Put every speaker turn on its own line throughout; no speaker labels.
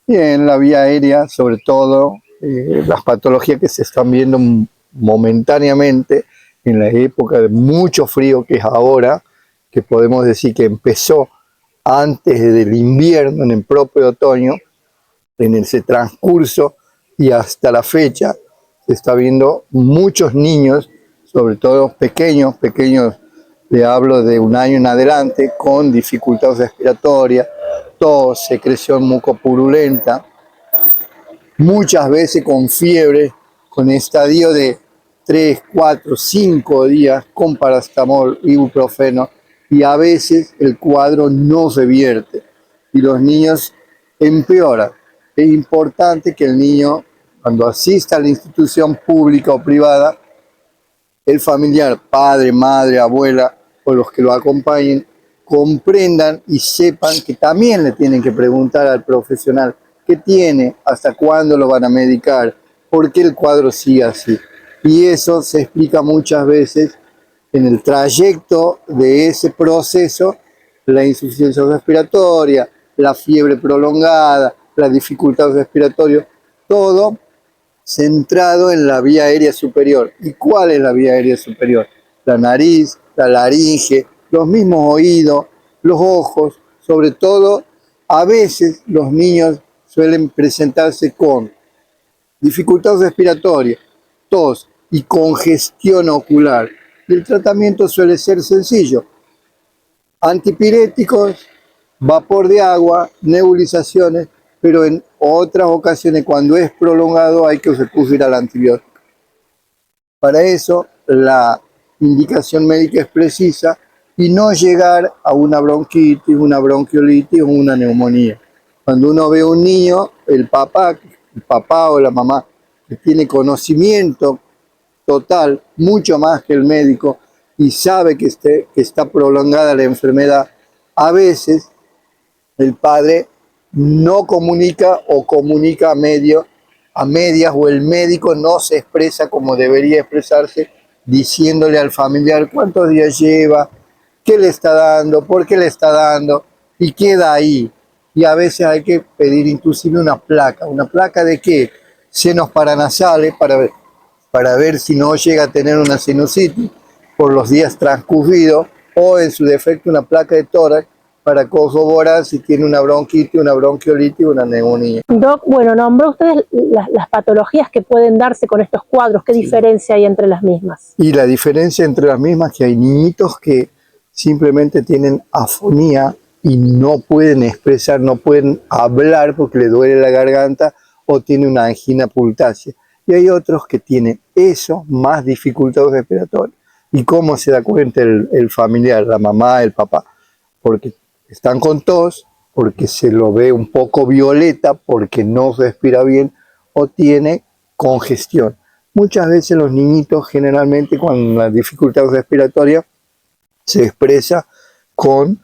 Y en la vía aérea, sobre todo, las patologías que se están viendo momentáneamente en la época de mucho frío que es ahora, que podemos decir que empezó antes del invierno, en el propio otoño, en ese transcurso y hasta la fecha, se está viendo muchos niños, sobre todo pequeños, le hablo de un año en adelante, con dificultades respiratorias, tos, secreción mucopurulenta, muchas veces con fiebre, con estadio de 3, 4, 5 días con paracetamol, ibuprofeno, y a veces el cuadro no revierte y los niños empeoran. Es importante que el niño, cuando asista a la institución pública o privada, el familiar, padre, madre, abuela o los que lo acompañen, comprendan y sepan que también le tienen que preguntar al profesional qué tiene, hasta cuándo lo van a medicar, por qué el cuadro sigue así. Y eso se explica muchas veces en el trayecto de ese proceso, la insuficiencia respiratoria, la fiebre prolongada, la dificultad respiratoria, todo centrado en la vía aérea superior. ¿Y cuál es la vía aérea superior? La nariz, la laringe, los mismos oídos, los ojos, sobre todo, a veces los niños suelen presentarse con dificultad respiratoria, tos y congestión ocular. Y el tratamiento suele ser sencillo: antipiréticos, vapor de agua, nebulizaciones, pero en otras ocasiones, cuando es prolongado, hay que recurrir al antibiótico. Para eso, la indicación médica es precisa y no llegar a una bronquitis, una bronquiolitis o una neumonía. Cuando uno ve a un niño, el papá o la mamá, que tiene conocimiento total, mucho más que el médico, y sabe que está prolongada la enfermedad, a veces el padre no comunica o comunica a medias, o el médico no se expresa como debería expresarse, diciéndole al familiar cuántos días lleva, qué le está dando, por qué le está dando, y queda ahí. Y a veces hay que pedir inclusive una placa de qué, senos paranasales, para ver si no llega a tener una sinusitis por los días transcurridos, o en su defecto una placa de tórax para corroborar si tiene una bronquitis, una bronquiolitis o una neumonía.
Doc, bueno, nombró ustedes las patologías que pueden darse con estos cuadros. ¿Qué diferencia hay entre las mismas?
Y la diferencia entre las mismas es que hay niñitos que simplemente tienen afonía y no pueden expresar, no pueden hablar porque le duele la garganta o tiene una angina pultácea. Y hay otros que tienen eso más dificultades respiratorias. ¿Y cómo se da cuenta el familiar, la mamá, el papá? Porque están con tos, porque se lo ve un poco violeta, porque no respira bien o tiene congestión. Muchas veces los niñitos, generalmente con la dificultad respiratoria, se expresa con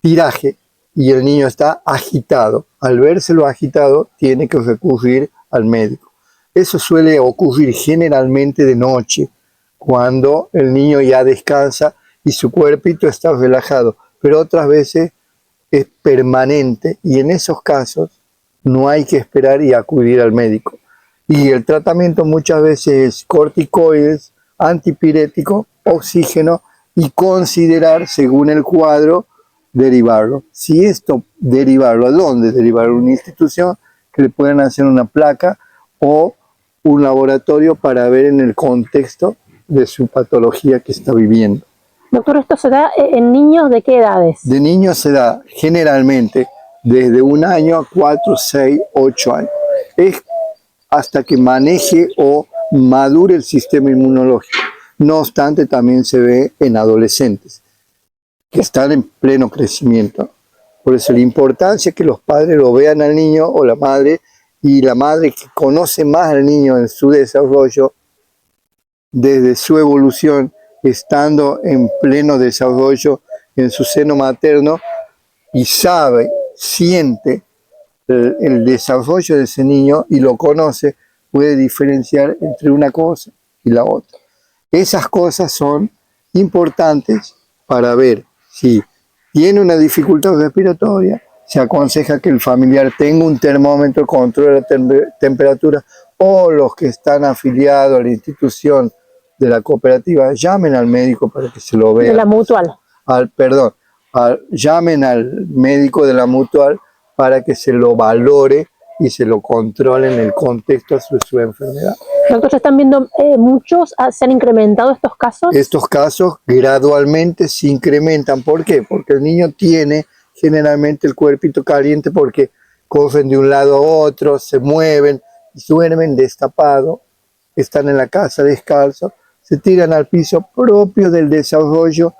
tiraje y el niño está agitado. Al vérselo agitado, tiene que recurrir al médico. Eso suele ocurrir generalmente de noche, cuando el niño ya descansa y su cuerpito está relajado, pero otras veces es permanente, y en esos casos no hay que esperar y acudir al médico. Y el tratamiento muchas veces es corticoides, antipirético, oxígeno, y considerar, según el cuadro, derivarlo. Si esto derivarlo, ¿a dónde derivarlo? Una institución que le puedan hacer una placa o un laboratorio para ver en el contexto de su patología que está viviendo.
Doctor, ¿esto se da en niños de qué edades?
De niños se da generalmente desde 1 año a 4, 6, 8 años. Es hasta que maneje o madure el sistema inmunológico. No obstante, también se ve en adolescentes que están en pleno crecimiento. Por eso la importancia que los padres lo vean al niño o la madre, y la madre que conoce más al niño en su desarrollo, desde su evolución, estando en pleno desarrollo en su seno materno, y sabe, siente el desarrollo de ese niño y lo conoce, puede diferenciar entre una cosa y la otra. Esas cosas son importantes para ver si tiene una dificultad respiratoria, se aconseja que el familiar tenga un termómetro, controle la temperatura, o los que están afiliados a la institución de la cooperativa llamen al médico para que se lo vea.
De la mutual.
Llamen al médico de la mutual para que se lo valore y se lo controle en el contexto de su enfermedad.
Doctor, ¿se están viendo muchos? ¿Se han incrementado estos casos?
Estos casos gradualmente se incrementan. ¿Por qué? Porque el niño tiene generalmente el cuerpito caliente porque corren de un lado a otro, se mueven y duermen destapados, están en la casa descalzos, se tiran al piso propio del desarrollo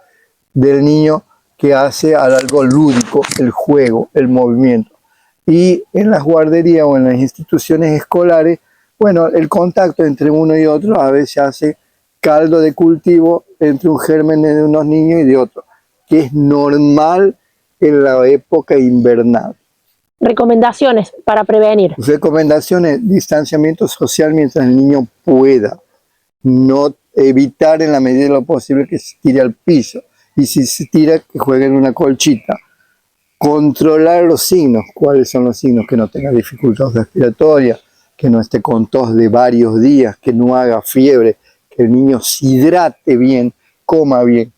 del niño que hace algo lúdico, el juego, el movimiento. Y en las guarderías o en las instituciones escolares, bueno, el contacto entre uno y otro a veces hace caldo de cultivo entre un germen de unos niños y de otros, que es normal en la época invernal.
Recomendaciones para prevenir.
Recomendaciones: distanciamiento social mientras el niño pueda. No evitar en la medida de lo posible que se tire al piso. Y si se tira, que juegue en una colchita. Controlar los signos. ¿Cuáles son los signos? Que no tenga dificultad respiratoria, que no esté con tos de varios días, que no haga fiebre, que el niño se hidrate bien, coma bien.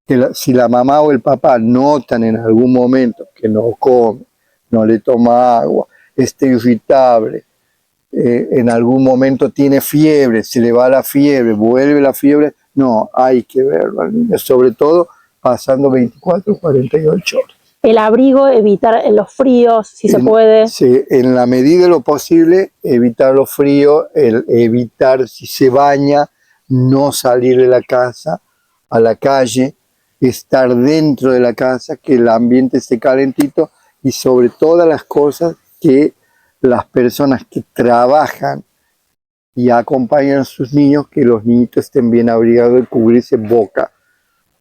Que si la mamá o el papá notan en algún momento que no come, no le toma agua, está irritable, en algún momento tiene fiebre, se le va la fiebre, vuelve la fiebre, no, hay que verlo al niño, sobre todo pasando 24 o 48 horas.
El abrigo, evitar los fríos, si se puede.
Sí, en la medida de lo posible, evitar los fríos, evitar, si se baña, no salir de la casa a la calle, estar dentro de la casa, que el ambiente esté calentito, y sobre todas las cosas que las personas que trabajan y acompañan a sus niños, que los niñitos estén bien abrigados y cubrirse boca,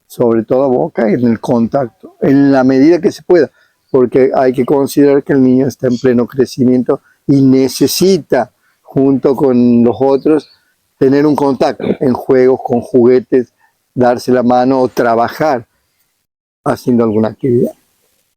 sobre todo boca, en el contacto, en la medida que se pueda, porque hay que considerar que el niño está en pleno crecimiento y necesita, junto con los otros, tener un contacto en juegos, con juguetes, darse la mano o trabajar haciendo alguna actividad.